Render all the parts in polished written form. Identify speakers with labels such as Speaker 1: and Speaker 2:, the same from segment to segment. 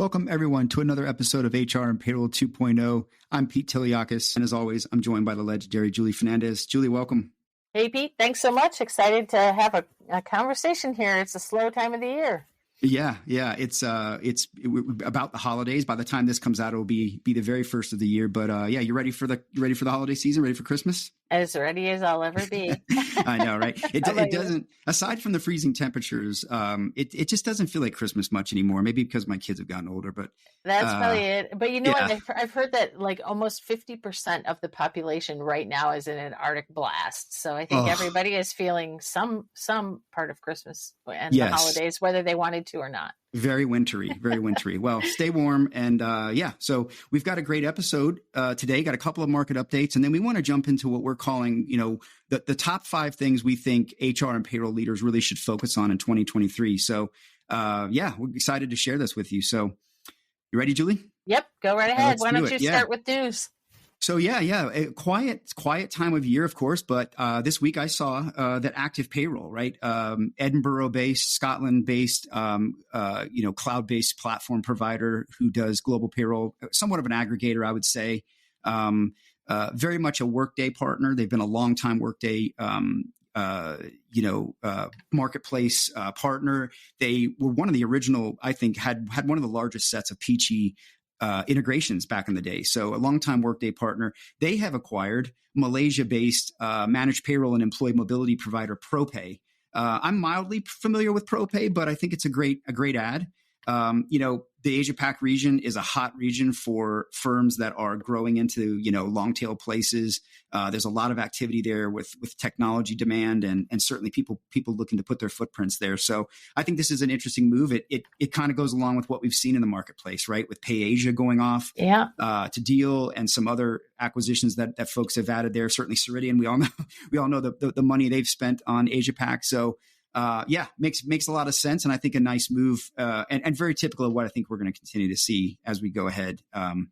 Speaker 1: Welcome, everyone, to another episode of HR and Payroll 2.0. I'm Pete Tiliakis, and as always, I'm joined by the legendary Julie Fernandez. Julie, welcome.
Speaker 2: Hey, Pete. Thanks so much. Excited to have a conversation here. It's a slow time of the year.
Speaker 1: Yeah. It's about the holidays. By the time this comes out, it will be the very first of the year. But you ready for the holiday season? Ready for Christmas?
Speaker 2: As ready as I'll ever be.
Speaker 1: I know, right? It doesn't. Aside from the freezing temperatures, it just doesn't feel like Christmas much anymore. Maybe because my kids have gotten older, but
Speaker 2: that's probably it. But you know what? I've heard that like almost 50% of the population right now is in an Arctic blast. So I think everybody is feeling some part of Christmas and the holidays, whether they wanted to or not.
Speaker 1: Very wintry, very wintry. Well, stay warm. And so we've got a great episode today, got a couple of market updates, and then we want to jump into what we're calling, the top 5 things we think HR and payroll leaders really should focus on in 2023. So we're excited to share this with you. So you ready, Julie?
Speaker 2: Yep. Go right ahead. Why don't you start with news?
Speaker 1: So a quiet time of year, of course. But this week I saw that Active Payroll, right? Edinburgh-based, Scotland-based, cloud-based platform provider who does global payroll, somewhat of an aggregator, I would say. Very much a Workday partner. They've been a long-time Workday marketplace partner. They were one of the original, I think, had one of the largest sets of Peachy integrations back in the day. So a longtime Workday partner. They have acquired Malaysia-based managed payroll and employee mobility provider ProPay. I'm mildly familiar with ProPay, but I think it's a great add. The Asia Pac region is a hot region for firms that are growing into, long tail places. There's a lot of activity there with technology demand and certainly people looking to put their footprints there. So I think this is an interesting move. It kind of goes along with what we've seen in the marketplace, right? With PayAsia going off to Deal and some other acquisitions that folks have added there. Certainly Ceridian, we all know the money they've spent on Asia Pac. So makes a lot of sense. And I think a nice move and very typical of what I think we're going to continue to see as we go ahead.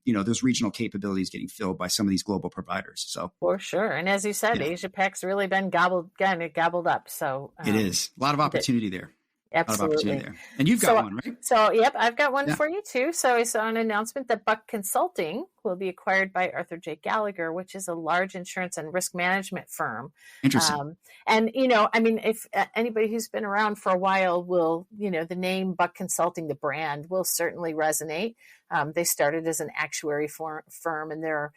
Speaker 1: Those regional capabilities getting filled by some of these global providers. So for sure.
Speaker 2: And as you said, Asia Pac's really been gobbled up. So
Speaker 1: it is a lot of opportunity there.
Speaker 2: Absolutely.
Speaker 1: And you've got one, right?
Speaker 2: So, yep, I've got one for you too. So I saw an announcement that Buck Consulting will be acquired by Arthur J. Gallagher, which is a large insurance and risk management firm.
Speaker 1: Interesting.
Speaker 2: If anybody who's been around for a while will, the name Buck Consulting, the brand, will certainly resonate. They started as an actuary firm, and they're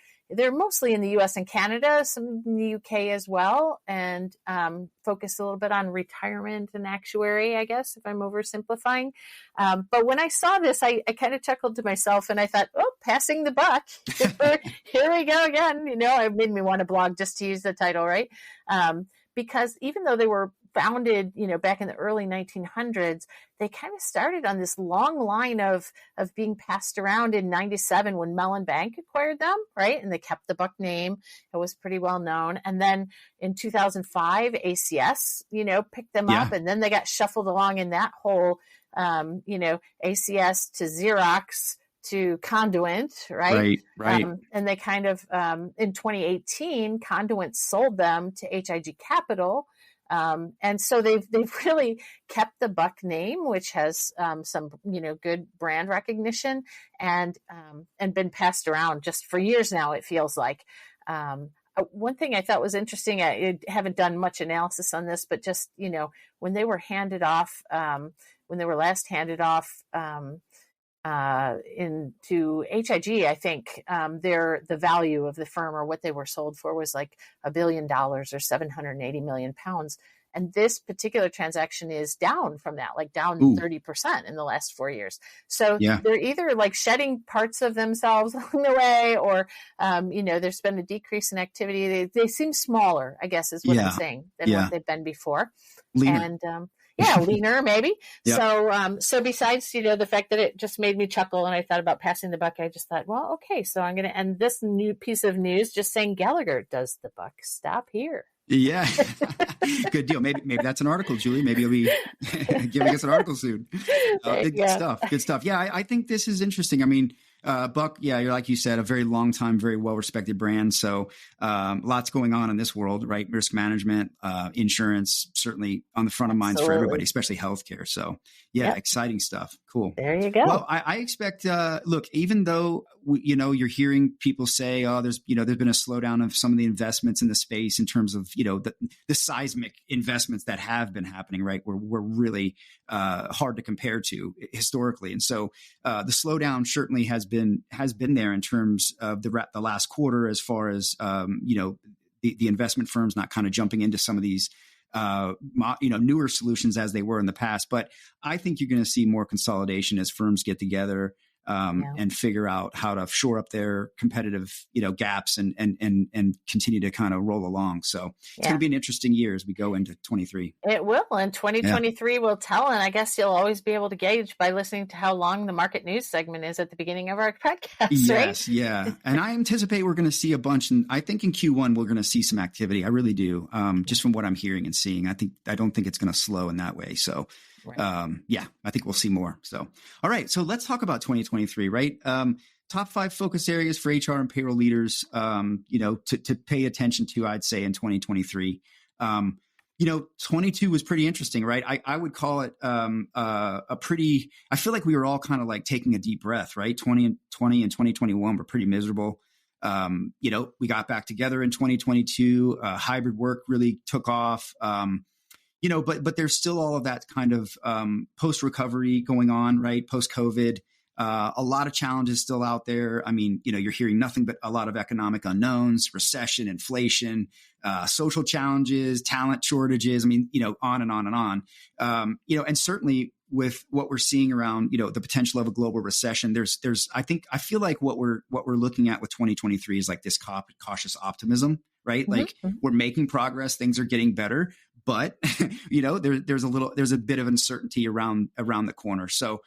Speaker 2: mostly in the U.S. and Canada, some in the U.K. as well, and focus a little bit on retirement and actuary, I guess, if I'm oversimplifying. But when I saw this, I kind of chuckled to myself, and I thought, passing the buck. Here we go again. It made me want to blog just to use the title, right? Because even though they were founded, back in the early 1900s, they kind of started on this long line of being passed around in 97 when Mellon Bank acquired them, right? And they kept the Buck name. It was pretty well known. And then in 2005, ACS, picked them up, and then they got shuffled along in that whole, ACS to Xerox to Conduent, right?
Speaker 1: Right.
Speaker 2: And they kind of, in 2018, Conduent sold them to HIG Capital. And so they've really kept the Buck name, which has some good brand recognition, and been passed around just for years now. It feels like one thing I thought was interesting. I haven't done much analysis on this, but just when they were handed off, when they were last handed off into HIG, I think the value of the firm or what they were sold for was like $1 billion or 780 million pounds. And this particular transaction is down from that, like down 30% in the last 4 years. So they're either like shedding parts of themselves along the way, or, there's been a decrease in activity. They seem smaller, I guess is what I'm saying, than what they've been before.
Speaker 1: Leaner.
Speaker 2: And leaner maybe.
Speaker 1: Yeah.
Speaker 2: So besides, the fact that it just made me chuckle and I thought about passing the buck, I just thought, well, okay, so I'm going to end this new piece of news just saying Gallagher does the buck stop here.
Speaker 1: Yeah. Good deal. Maybe that's an article, Julie. Maybe you'll be giving us an article soon. Good stuff. Yeah, I think this is interesting. I mean, Buck, yeah, you're like you said, a very long time, very well respected brand. So lots going on in this world, right? Risk management, insurance, certainly on the front of minds for everybody,
Speaker 2: Absolutely.
Speaker 1: especially healthcare. So yeah,
Speaker 2: Yep.
Speaker 1: exciting stuff. Cool.
Speaker 2: There you go.
Speaker 1: Well, I expect, look, even though, you're hearing people say, oh, there's been a slowdown of some of the investments in the space in terms of, the seismic investments that have been happening, right? We're really hard to compare to historically. And so the slowdown certainly has been there in terms of the last quarter, as far as, the investment firms not kind of jumping into some of these newer solutions as they were in the past. But I think you're going to see more consolidation as firms get together
Speaker 2: Yeah.
Speaker 1: and figure out how to shore up their competitive, gaps and continue to kind of roll along. So it's going to be an interesting year as we go into 23.
Speaker 2: It will, and 2023 will tell. And I guess you'll always be able to gauge by listening to how long the market news segment is at the beginning of our podcast,
Speaker 1: Yes,
Speaker 2: right?
Speaker 1: yeah. And I anticipate we're going to see a bunch. And I think in Q1, we're going to see some activity. I really do. Just from what I'm hearing and seeing, I don't think it's going to slow in that way. So
Speaker 2: Right.
Speaker 1: yeah, I think we'll see more. So, all right. So let's talk about 2023, right? Top 5 focus areas for HR and payroll leaders, to pay attention to, I'd say, in 2023. 22 was pretty interesting, right? I would call it a pretty, I feel like we were all kind of like taking a deep breath, right? 2020 and 2021 were pretty miserable. We got back together in 2022. Hybrid work really took off. But there's still all of that kind of post recovery going on, right? Post COVID, a lot of challenges still out there. I mean, you're hearing nothing but a lot of economic unknowns, recession, inflation, social challenges, talent shortages. I mean, on and on and on. And certainly with what we're seeing around, the potential of a global recession, I feel like what we're looking at with 2023 is like this cautious optimism, right?
Speaker 2: Mm-hmm.
Speaker 1: Like we're making progress, things are getting better. But there's a bit of uncertainty around the corner. So,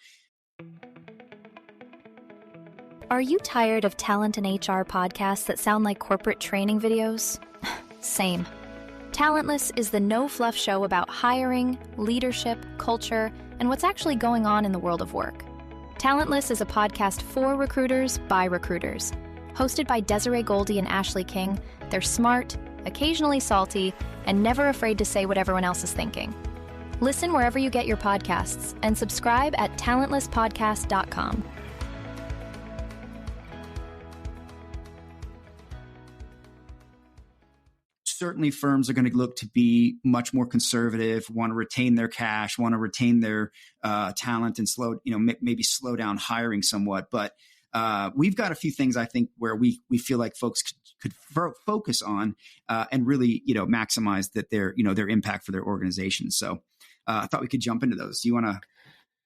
Speaker 3: are you tired of talent and HR podcasts that sound like corporate training videos? Same. Talentless is the no-fluff show about hiring, leadership, culture, and what's actually going on in the world of work. Talentless is a podcast for recruiters by recruiters. Hosted by Desiree Goldie and Ashley King, they're smart, occasionally salty, and never afraid to say what everyone else is thinking. Listen wherever you get your podcasts and subscribe at talentlesspodcast.com.
Speaker 1: Certainly firms are going to look to be much more conservative, want to retain their cash, want to retain their talent and maybe slow down hiring somewhat. But we've got a few things, I think, where we feel like folks could focus on and really, maximize their impact for their organization. So I thought we could jump into those. You want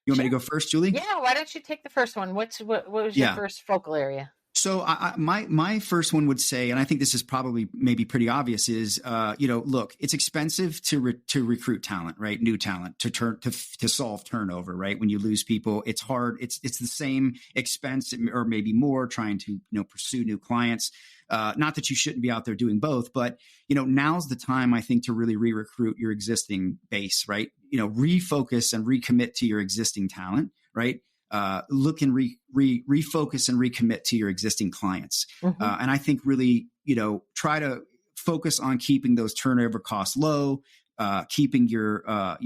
Speaker 1: me to go first, Julie?
Speaker 2: Yeah. Why don't you take the first one? What was your first focal area?
Speaker 1: So my first one would say, and I think this is probably maybe pretty obvious, is look, it's expensive to recruit talent, right? New talent to solve turnover, right? When you lose people, it's hard. It's the same expense or maybe more trying to pursue new clients. Not that you shouldn't be out there doing both, but now's the time, I think, to really re-recruit your existing base, right? Refocus and recommit to your existing talent, right? Look and refocus and recommit to your existing clients.
Speaker 2: Mm-hmm.
Speaker 1: And I think really, try to focus on keeping those turnover costs low, keeping your eye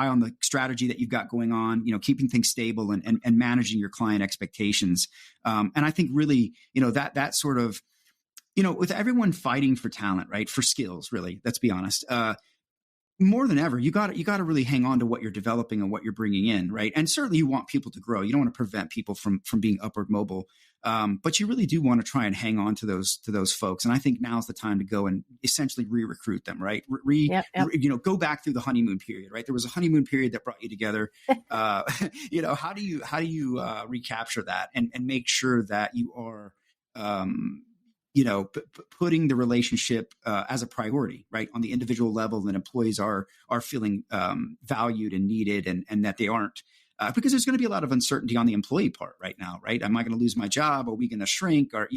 Speaker 1: on the strategy that you've got going on, keeping things stable and managing your client expectations. And I think really, that sort of, with everyone fighting for talent, right? For skills, really, let's be honest. More than ever, you got to really hang on to what you're developing and what you're bringing in, right? And certainly you want people to grow. You don't want to prevent people from being upward mobile, but you really do want to try and hang on to those folks. And I think now's the time to go and essentially re-recruit them, right? Go back through the honeymoon period, right? There was a honeymoon period that brought you together. How do you recapture that and make sure that you are putting the relationship as a priority, right, on the individual level, and employees are feeling valued and needed, and that they aren't, because there's going to be a lot of uncertainty on the employee part right now, right? Am I going to lose my job? Are we going to shrink? Or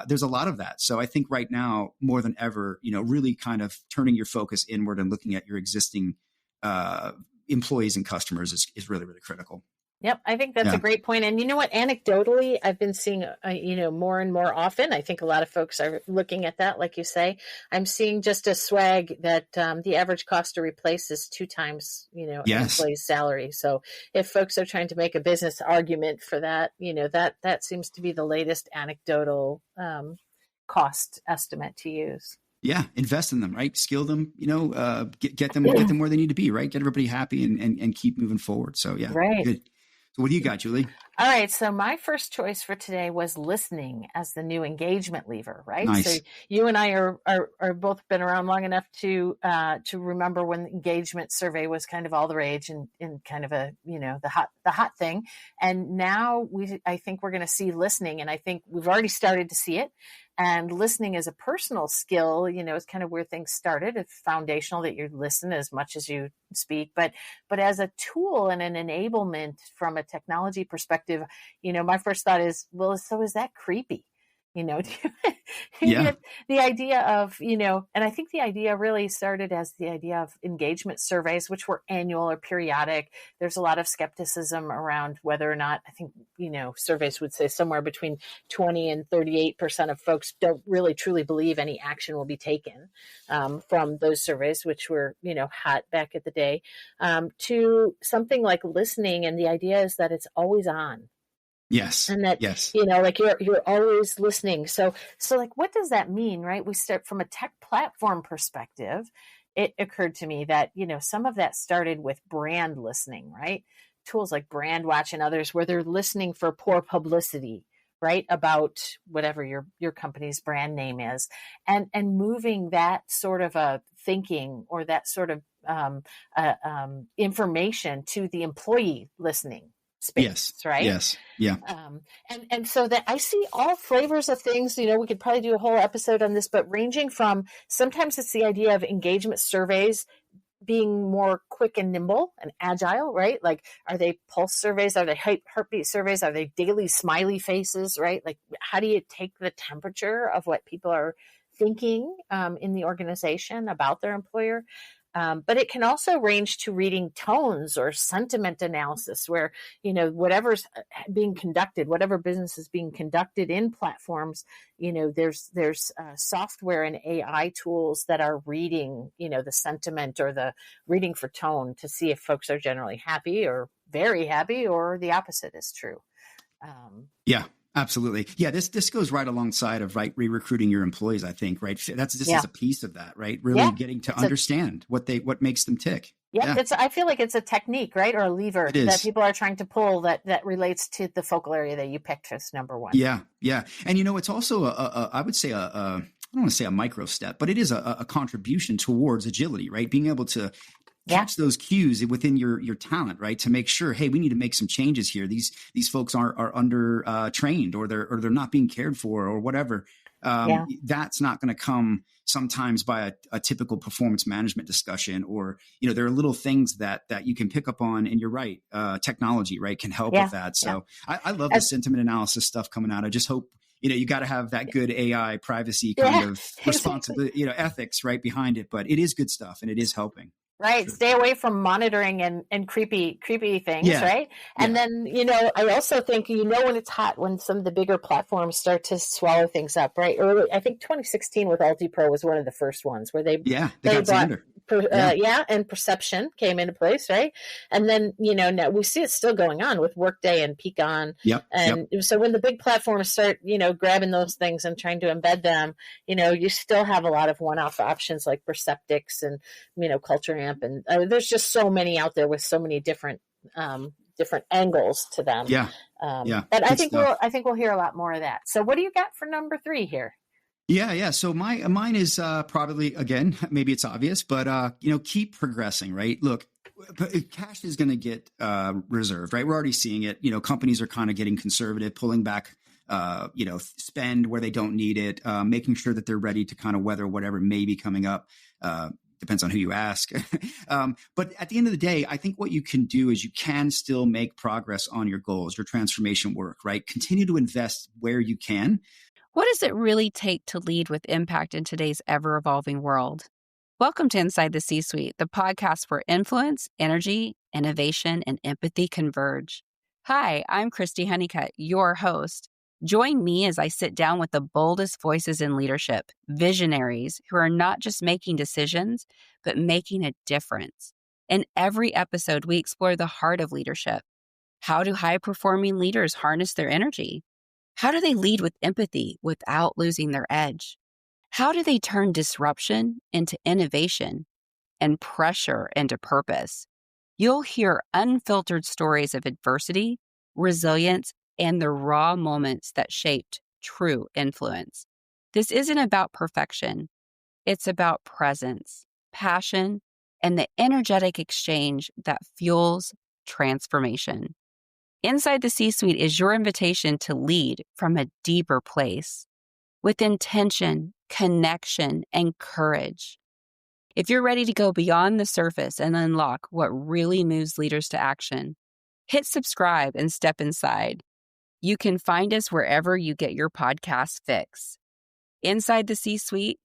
Speaker 1: there's a lot of that. So I think right now more than ever, really kind of turning your focus inward and looking at your existing employees and customers is really, really critical.
Speaker 2: Yep, I think that's a great point. And you know what? Anecdotally, I've been seeing, more and more often. I think a lot of folks are looking at that, like you say. I'm seeing just a swag that the average cost to replace is 2 times, an employee's salary. So if folks are trying to make a business argument for that, that seems to be the latest anecdotal cost estimate to use.
Speaker 1: Yeah, invest in them, right? Skill them, get them where they need to be, right? Get everybody happy and keep moving forward. So yeah,
Speaker 2: right.
Speaker 1: Good. So what do you got, Julie?
Speaker 2: All right. So my first choice for today was listening as the new engagement lever, right?
Speaker 1: Nice.
Speaker 2: So you and I are both been around long enough to remember when the engagement survey was kind of all the rage and kind of a, the hot thing. And now I think we're going to see listening, and I think we've already started to see it. And listening as a personal skill, is kind of where things started. It's foundational that you listen as much as you speak, but as a tool and an enablement from a technology perspective, my first thought is, well, so is that creepy?
Speaker 1: Yeah.
Speaker 2: The idea of, and I think the idea really started as the idea of engagement surveys, which were annual or periodic. There's a lot of skepticism around whether or not, I think, surveys would say somewhere between 20 and 38% of folks don't really truly believe any action will be taken from those surveys, which were, hot back at the day, to something like listening. And the idea is that it's always on.
Speaker 1: Yes.
Speaker 2: And that,
Speaker 1: yes.
Speaker 2: like you're always listening. So like, what does that mean, right? We start from a tech platform perspective. It occurred to me that, some of that started with brand listening, right? Tools like Brandwatch and others, where they're listening for poor publicity, right? About whatever your company's brand name is, and moving that sort of a thinking or that sort of information to the employee listening space,
Speaker 1: yes.
Speaker 2: right?
Speaker 1: Yes. Yeah.
Speaker 2: And so that I see all flavors of things, we could probably do a whole episode on this, but ranging from, sometimes it's the idea of engagement surveys being more quick and nimble and agile, right? Like, are they pulse surveys? Are they heartbeat surveys? Are they daily smiley faces, right? Like, how do you take the temperature of what people are thinking in the organization about their employer? But it can also range to reading tones or sentiment analysis, where, whatever's being conducted, whatever business is being conducted in platforms, there's software and AI tools that are reading, the sentiment or the reading for tone to see if folks are generally happy or very happy, or the opposite is true.
Speaker 1: Yeah. Absolutely. Yeah. This goes right alongside of re-recruiting your employees, I think, right? This is a piece of that, right? Really getting to understand what makes them tick.
Speaker 2: Yeah. I feel like it's a technique, right? Or a lever that people are trying to pull that relates to the focal area that you picked as number one.
Speaker 1: Yeah. Yeah. And, it's also I would say I don't want to say a micro step, but it is a contribution towards agility, right? Being able to catch those cues within your talent, right? To make sure, hey, we need to make some changes here. These folks are under trained, or they're not being cared for, or whatever. That's not going to come sometimes by a typical performance management discussion, or, there are little things that you can pick up on. And you're right. Technology, right, can help with that. So I love the sentiment analysis stuff coming out. I just hope, you got to have that good AI privacy kind of responsibility, ethics right behind it. But it is good stuff, and it is helping.
Speaker 2: Right. Sure. Stay away from monitoring and creepy things. Right. And then, I also think, when it's hot, when some of the bigger platforms start to swallow things up, right? Early, I think 2016 with AltiPro was one of the first ones where they got Xander. And perception came into place, right? And then, now we see it still going on with Workday and Peakon. So when the big platforms start, grabbing those things and trying to embed them, you still have a lot of one-off options like Perceptix and, Culture Amp. And there's just so many out there with so many different angles to them. But I think we'll hear a lot more of that. So what do you got for number 3 here?
Speaker 1: Yeah. So mine is probably, again, maybe it's obvious, but keep progressing, right? Look, cash is going to get reserved, right? We're already seeing it. Companies are kind of getting conservative, pulling back, spend where they don't need it, making sure that they're ready to kind of weather whatever may be coming up. Depends on who you ask. But at the end of the day, I think what you can do is you can still make progress on your goals, your transformation work, right? Continue to invest where you can.
Speaker 4: What does it really take to lead with impact in today's ever-evolving world? Welcome to Inside the C-Suite, the podcast where influence, energy, innovation, and empathy converge. Hi, I'm Christy Honeycutt, your host. Join me as I sit down with the boldest voices in leadership, visionaries who are not just making decisions, but making a difference. In every episode, we explore the heart of leadership. How do high-performing leaders harness their energy? How do they lead with empathy without losing their edge? How do they turn disruption into innovation and pressure into purpose? You'll hear unfiltered stories of adversity, resilience, and the raw moments that shaped true influence. This isn't about perfection. It's about presence, passion, and the energetic exchange that fuels transformation. Inside the C-Suite is your invitation to lead from a deeper place with intention, connection, and courage. If you're ready to go beyond the surface and unlock what really moves leaders to action, hit subscribe and step inside. You can find us wherever you get your podcast fix. Inside the C-Suite,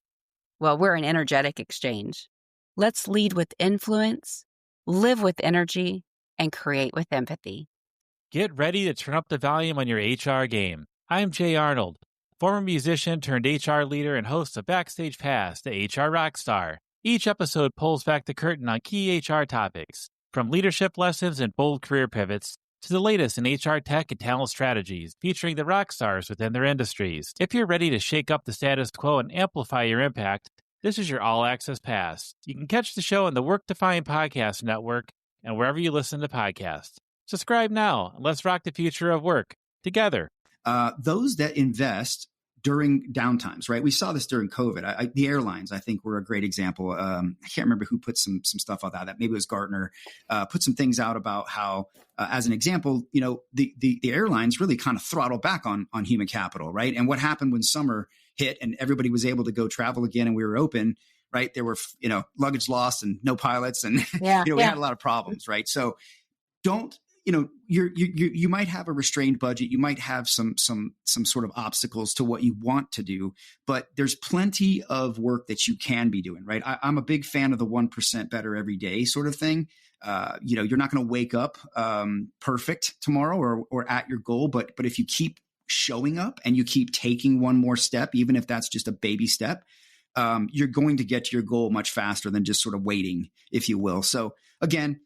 Speaker 4: well, we're an energetic exchange. Let's lead with influence, live with energy, and create with empathy.
Speaker 5: Get ready to turn up the volume on your HR game. I'm Jay Arnold, former musician turned HR leader and host of Backstage Pass, the HR Rockstar. Each episode pulls back the curtain on key HR topics, from leadership lessons and bold career pivots to the latest in HR tech and talent strategies, featuring the rock stars within their industries. If you're ready to shake up the status quo and amplify your impact, this is your all-access pass. You can catch the show on the Work Defined Podcast Network and wherever you listen to podcasts. Subscribe now and let's rock the future of work together.
Speaker 1: Those that invest during downtimes, right? We saw this during COVID. The airlines, I think, were a great example. I can't remember who put some stuff out that. Maybe it was Gartner. Put some things out about how, as an example, the airlines really kind of throttled back on human capital, right? And what happened when summer hit and everybody was able to go travel again and we were open, right? There were luggage lost and no pilots, and we had a lot of problems, right? So don't. You might have a restrained budget. You might have some sort of obstacles to what you want to do, but there's plenty of work that you can be doing, right? I'm a big fan of the 1% better every day sort of thing. You're not going to wake up perfect tomorrow or at your goal, but if you keep showing up and you keep taking one more step, even if that's just a baby step, you're going to get to your goal much faster than just sort of waiting, if you will. So again,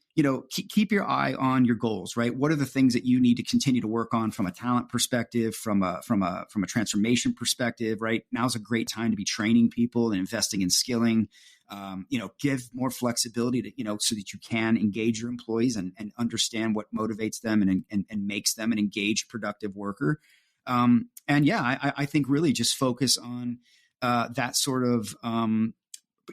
Speaker 1: keep your eye on your goals, right? What are the things that you need to continue to work on from a talent perspective, from a transformation perspective, right? Now's a great time to be training people and investing in skilling. Give more flexibility to, so that you can engage your employees and understand what motivates them and makes them an engaged, productive worker. I think really just focus on that sort of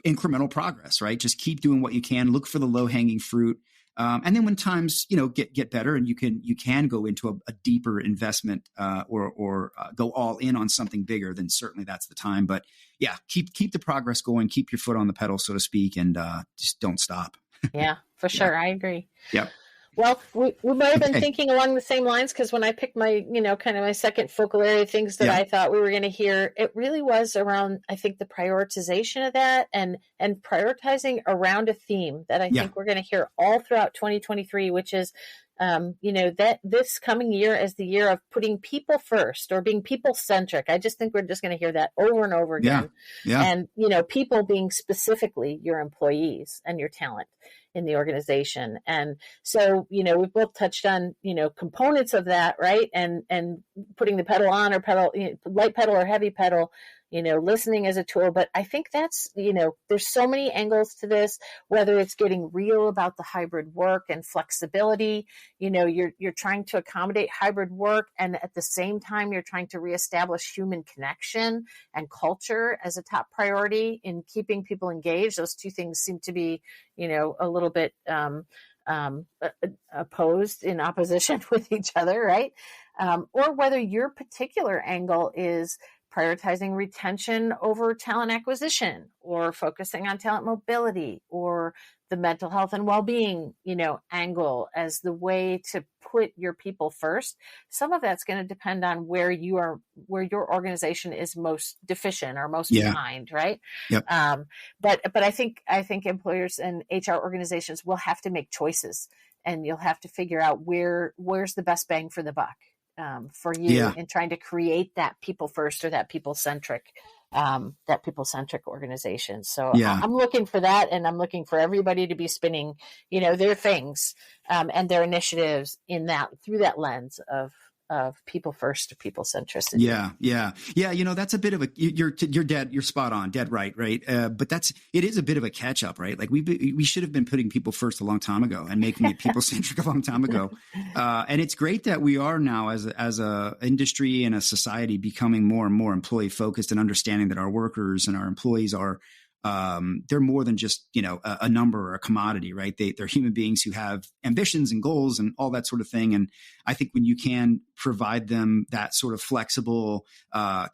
Speaker 1: incremental progress, right? Just keep doing what you can, look for the low hanging fruit. And then when times, get better and you can go into a deeper investment or go all in on something bigger, then certainly that's the time. But yeah, keep the progress going, keep your foot on the pedal, so to speak, and just don't stop.
Speaker 2: Yeah, for sure. I agree.
Speaker 1: Yep.
Speaker 2: Well, we might have been thinking along the same lines, because when I picked my, kind of my second focal area, things that I thought we were going to hear, it really was around, I think, the prioritization of that and prioritizing around a theme that I think we're going to hear all throughout 2023, which is, that this coming year is the year of putting people first or being people centric. I just think we're just going to hear that over and over again. Yeah. And, people being specifically your employees and your talent in the organization. And so, we've both touched on, components of that, right? And putting the pedal on or light pedal or heavy pedal, listening as a tool. But I think that's, there's so many angles to this, whether it's getting real about the hybrid work and flexibility, you're trying to accommodate hybrid work. And at the same time, you're trying to reestablish human connection and culture as a top priority in keeping people engaged. Those two things seem to be, a little bit opposed, in opposition with each other, right? Or whether your particular angle is prioritizing retention over talent acquisition, or focusing on talent mobility, or the mental health and well-being, angle as the way to put your people first. Some of that's going to depend on where your organization is most deficient or most behind, right?
Speaker 1: Yep.
Speaker 2: But I think employers and HR organizations will have to make choices and you'll have to figure out where's the best bang for the buck for you in trying to create that people first or that people centric organization. So I'm looking for that, and I'm looking for everybody to be spinning, their things and their initiatives through that lens of people first to people centricity.
Speaker 1: Yeah. That's a bit of you're spot on, dead right. But it is a bit of a catch up, right? Like we should have been putting people first a long time ago and making it people centric a long time ago. And it's great that we are now as a industry and a society becoming more and more employee focused and understanding that our workers and our employees are, they're more than just, a number or a commodity, right? They're human beings who have ambitions and goals and all that sort of thing. And I think when you can provide them that sort of flexible,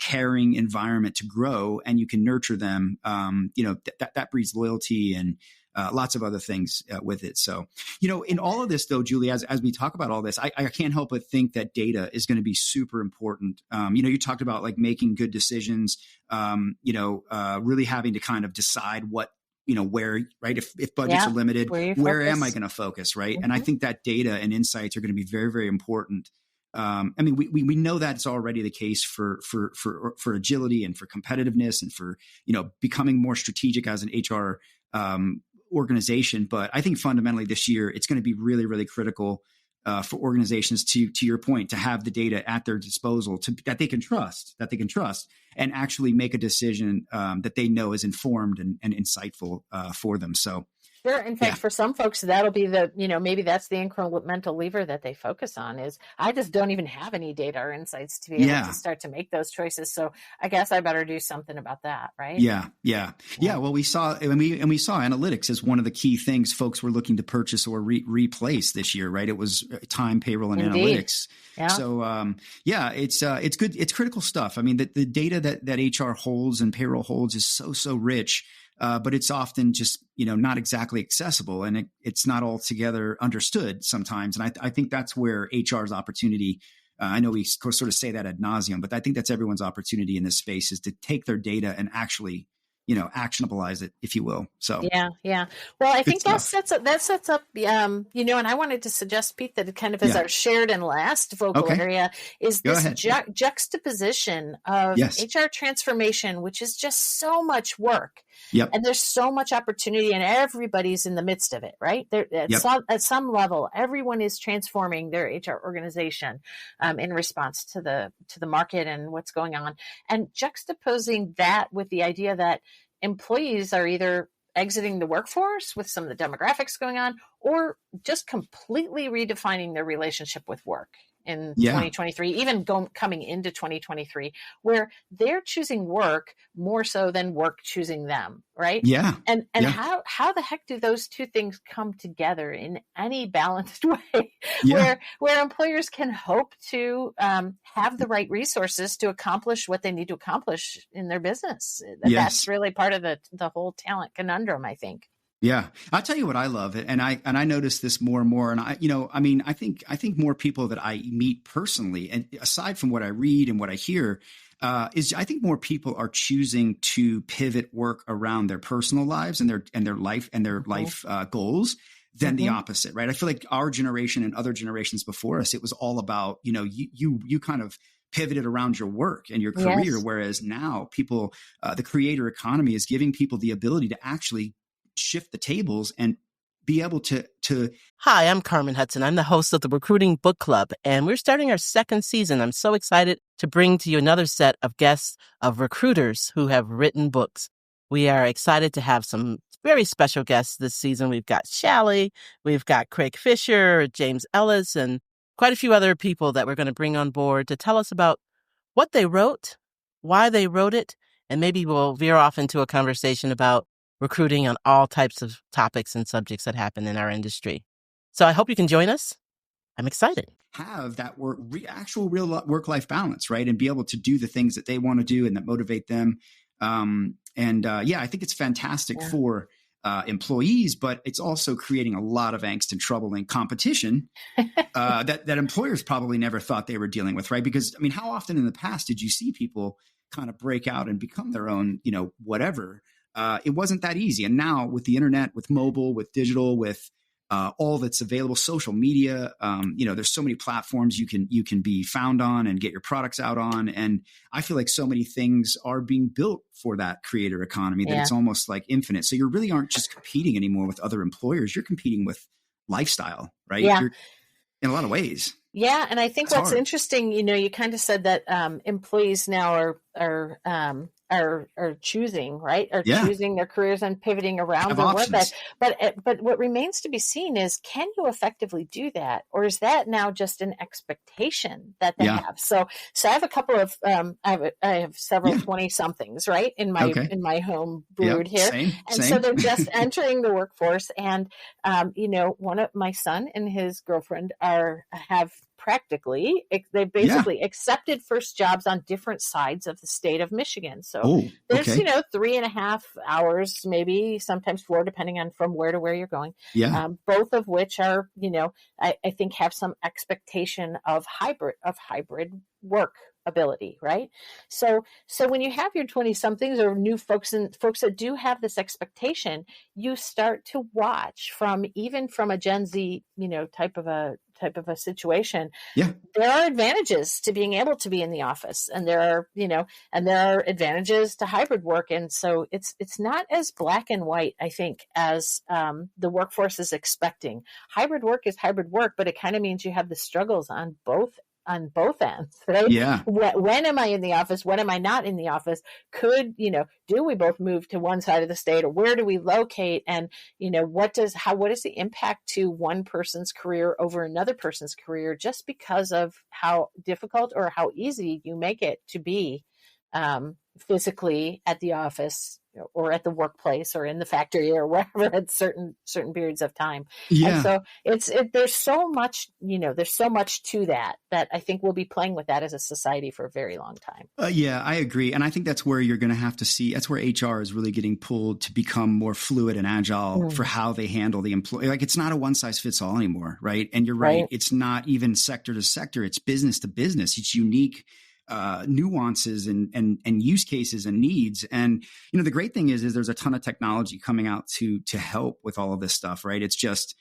Speaker 1: caring environment to grow, and you can nurture them, that breeds loyalty and lots of other things with it. So, in all of this though, Julie, as we talk about all this, I can't help but think that data is going to be super important. You talked about like making good decisions, really having to kind of decide what, where, right? If budgets are limited, where am I going to focus? Right. Mm-hmm. And I think that data and insights are going to be very, very important. We know that's already the case for agility and for competitiveness and for, becoming more strategic as an HR, organization. But I think fundamentally this year, it's going to be really, really critical for organizations to your point, to have the data at their disposal that they can trust and actually make a decision that they know is informed and insightful for them. So
Speaker 2: sure. In fact, for some folks, that'll be maybe that's the incremental lever that they focus on is I just don't even have any data or insights to be able to start to make those choices. So I guess I better do something about that. Right.
Speaker 1: Yeah. Well, we saw analytics as one of the key things folks were looking to purchase or replace this year. Right. It was time, payroll, and analytics. Yeah. So, it's good. It's critical stuff. I mean, the data that HR holds and payroll holds is so rich. But it's often just, not exactly accessible, and it's not altogether understood sometimes. And I think that's where HR's opportunity, I know we sort of say that ad nauseum, but I think that's everyone's opportunity in this space is to take their data and actually, actionabilize it, if you will. So
Speaker 2: yeah. Well, I think that sets up, and I wanted to suggest, Pete, that it kind of is our shared and last vocal area is this juxtaposition of HR transformation, which is just so much work.
Speaker 1: Yep.
Speaker 2: And there's so much opportunity, and everybody's in the midst of it, right? At some level, everyone is transforming their HR organization in response to the market and what's going on, and juxtaposing that with the idea that employees are either exiting the workforce with some of the demographics going on, or just completely redefining their relationship with work in 2023, even coming into 2023, where they're choosing work more so than work choosing them, right?
Speaker 1: Yeah.
Speaker 2: And how the heck do those two things come together in any balanced way where employers can hope to have the right resources to accomplish what they need to accomplish in their business? That's really part of the whole talent conundrum, I think.
Speaker 1: Yeah. I'll tell you what I love, and I notice this more and more. And I think more people that I meet personally, and aside from what I read and what I hear, is I think more people are choosing to pivot work around their personal lives and their life goals than the opposite, right? I feel like our generation and other generations before us, it was all about, you kind of pivoted around your work and your career. Whereas now people, the creator economy is giving people the ability to actually shift the tables and be able to.
Speaker 6: Hi, I'm Carmen Hudson. I'm the host of the Recruiting Book Club, and we're starting our second season. I'm so excited to bring to you another set of guests of recruiters who have written books. We are excited to have some very special guests this season. We've got Shally, we've got Craig Fisher, James Ellis, and quite a few other people that we're going to bring on board to tell us about what they wrote, why they wrote it, and maybe we'll veer off into a conversation about recruiting on all types of topics and subjects that happen in our industry. So I hope you can join us. I'm excited.
Speaker 1: Have that actual real work-life balance, right? And be able to do the things that they want to do and that motivate them. I think it's fantastic for employees, but it's also creating a lot of angst and trouble and competition that employers probably never thought they were dealing with, right? Because, how often in the past did you see people kind of break out and become their own, whatever? It wasn't that easy. And now with the internet, with mobile, with digital, with all that's available, social media. There's so many platforms you can be found on and get your products out on. And I feel like so many things are being built for that creator economy that it's almost like infinite. So you really aren't just competing anymore with other employers. You're competing with lifestyle, right?
Speaker 2: Yeah.
Speaker 1: You're in a lot of ways.
Speaker 2: Yeah. And I think
Speaker 1: It's
Speaker 2: what's
Speaker 1: hard.
Speaker 2: interesting, you kind of said that employees now are choosing, right? Are choosing their careers and pivoting around their work life. But what remains to be seen is, can you effectively do that? Or is that now just an expectation that they have? So I have a couple of, I have several 20 somethings, right? In my home brood here.
Speaker 1: Same.
Speaker 2: So they're just entering the workforce. And, one of my son and his girlfriend have they basically accepted first jobs on different sides of the state of Michigan. So there's, 3.5 hours, maybe sometimes 4, depending on from where to where you're going.
Speaker 1: Yeah.
Speaker 2: Both of which are, I think have some expectation of hybrid work ability, right? So when you have your 20 somethings or new folks that do have this expectation, you start to watch from a Gen Z, type of a situation.
Speaker 1: Yeah.
Speaker 2: There are advantages to being able to be in the office, and there are advantages to hybrid work. And so it's not as black and white, I think, as the workforce is expecting. Hybrid work is hybrid work, but it kind of means you have the struggles on both ends, right?
Speaker 1: Yeah.
Speaker 2: When am I in the office? When am I not in the office? Do we both move to one side of the state, or where do we locate? And, what is the impact to one person's career over another person's career, just because of how difficult or how easy you make it to be physically at the office or at the workplace or in the factory or wherever at certain periods of time.
Speaker 1: Yeah.
Speaker 2: And so there's so much, there's so much to that I think we'll be playing with that as a society for a very long time.
Speaker 1: Yeah, I agree. And I think that's where you're going to have to see, that's where HR is really getting pulled to become more fluid and agile for how they handle the employee. Like, it's not a one size fits all anymore. Right. And you're right. It's not even sector to sector. It's business to business. It's unique nuances and use cases and needs. And, the great thing is there's a ton of technology coming out to help with all of this stuff, right? It's just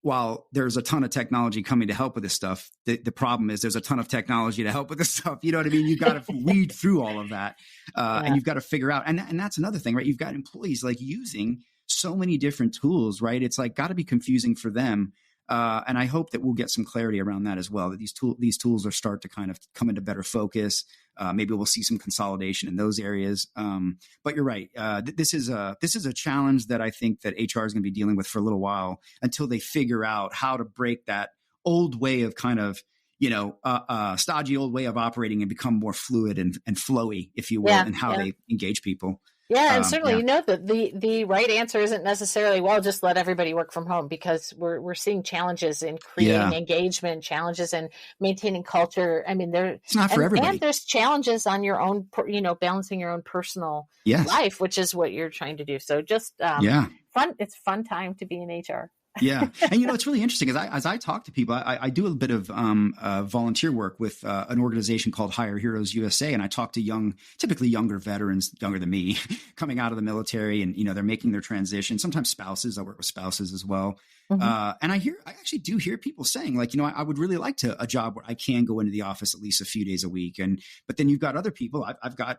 Speaker 1: while there's a ton of technology coming to help with this stuff, the problem is there's a ton of technology to help with this stuff. You know what I mean? You've got to weed through all of that. And you've got to figure out, and that's another thing, right? You've got employees like using so many different tools, right? It's like got to be confusing for them. And I hope that we'll get some clarity around that as well, that these tools are start to kind of come into better focus. Maybe we'll see some consolidation in those areas. But you're right. This is a challenge that I think that HR is going to be dealing with for a little while until they figure out how to break that old way of kind of, stodgy old way of operating and become more fluid and flowy, if you will, in how they engage people.
Speaker 2: Yeah, and certainly, that the right answer isn't necessarily, well, just let everybody work from home, because we're seeing challenges in creating engagement, challenges in maintaining culture. I mean,
Speaker 1: it's not for everybody.
Speaker 2: And there's challenges on your own, balancing your own personal life, which is what you're trying to do. So just fun. It's a fun time to be in HR.
Speaker 1: Yeah. And, it's really interesting as I talk to people, I do a bit of volunteer work with an organization called Hire Heroes USA. And I talk to typically younger veterans, younger than me, coming out of the military, and, they're making their transition. Sometimes spouses. I work with spouses as well. And I actually do hear people saying, like, I would really like a job where I can go into the office at least a few days a week. But then you've got other people. I've got,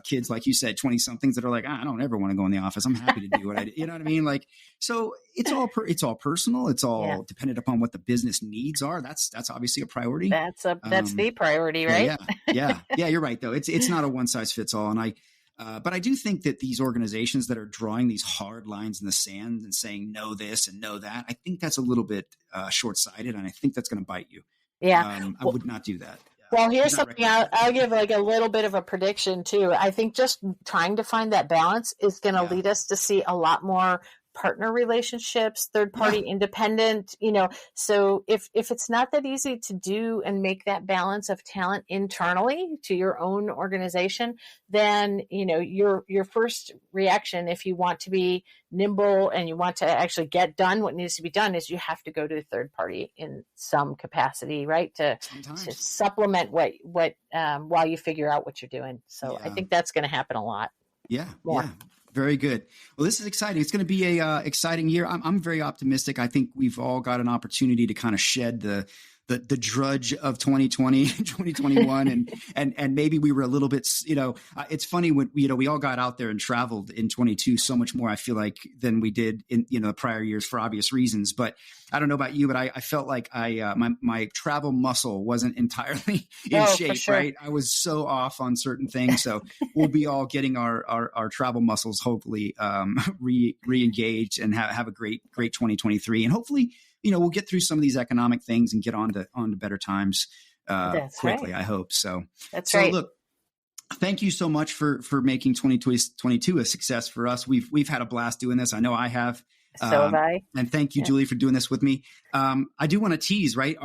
Speaker 1: kids, like you said, 20 somethings that are like, I don't ever want to go in the office. I'm happy to do what I do. You know what I mean? Like, so it's all personal. It's all dependent upon what the business needs are. That's obviously a priority.
Speaker 2: That's the priority, right?
Speaker 1: Yeah. You're right though. It's not a one size fits all. And but I do think that these organizations that are drawing these hard lines in the sand and saying no this and no that, I think that's a little bit short-sighted, and I think that's going to bite you.
Speaker 2: Yeah,
Speaker 1: I would not do that.
Speaker 2: Well, here's something I'll give like a little bit of a prediction too. I think just trying to find that balance is going to lead us to see a lot more partner relationships, third-party independent, so if it's not that easy to do and make that balance of talent internally to your own organization, then, your first reaction, if you want to be nimble and you want to actually get done what needs to be done, is you have to go to a third party in some capacity, right? To supplement what while you figure out what you're doing. So I think that's going to happen a lot.
Speaker 1: Yeah. Very good. Well, this is exciting. It's going to be a exciting year. I'm very optimistic. I think we've all got an opportunity to kind of shed the drudge of 2020, 2021. And maybe we were a little bit, it's funny when, we all got out there and traveled in 22 so much more, I feel like, than we did in, the prior years for obvious reasons. But I don't know about you, but I felt like my travel muscle wasn't entirely in shape, sure. Right? I was so off on certain things. So we'll be all getting our travel muscles, hopefully, re-engaged and have a great 2023. And hopefully, we'll get through some of these economic things and get on to better times quickly. Right. I hope so.
Speaker 2: That's right.
Speaker 1: Look, thank you so much for making 2022 a success for us. We've had a blast doing this. I know I have.
Speaker 2: So have I.
Speaker 1: And thank you, Julie, for doing this with me. I do want to tease, right?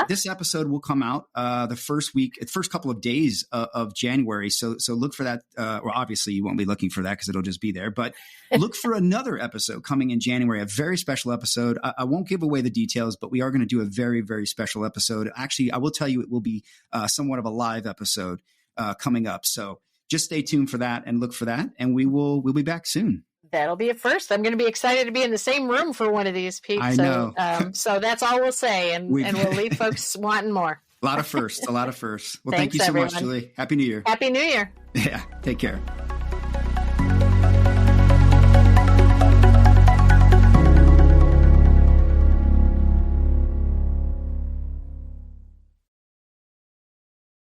Speaker 1: This episode will come out the first couple of days of January. So look for that. Well, obviously you won't be looking for that because it'll just be there. But look for another episode coming in January, a very special episode. I won't give away the details, but we are going to do a very, very special episode. Actually, I will tell you it will be somewhat of a live episode coming up. So just stay tuned for that and look for that. And we'll be back soon.
Speaker 2: That'll be a first. I'm going to be excited to be in the same room for one of these, Pete.
Speaker 1: I know.
Speaker 2: So that's all we'll say, and we'll leave folks wanting more.
Speaker 1: A lot of firsts. Well,
Speaker 2: Thanks,
Speaker 1: thank you so
Speaker 2: everyone.
Speaker 1: much, Julie. Happy New Year.
Speaker 2: Happy New Year.
Speaker 1: Yeah, take care.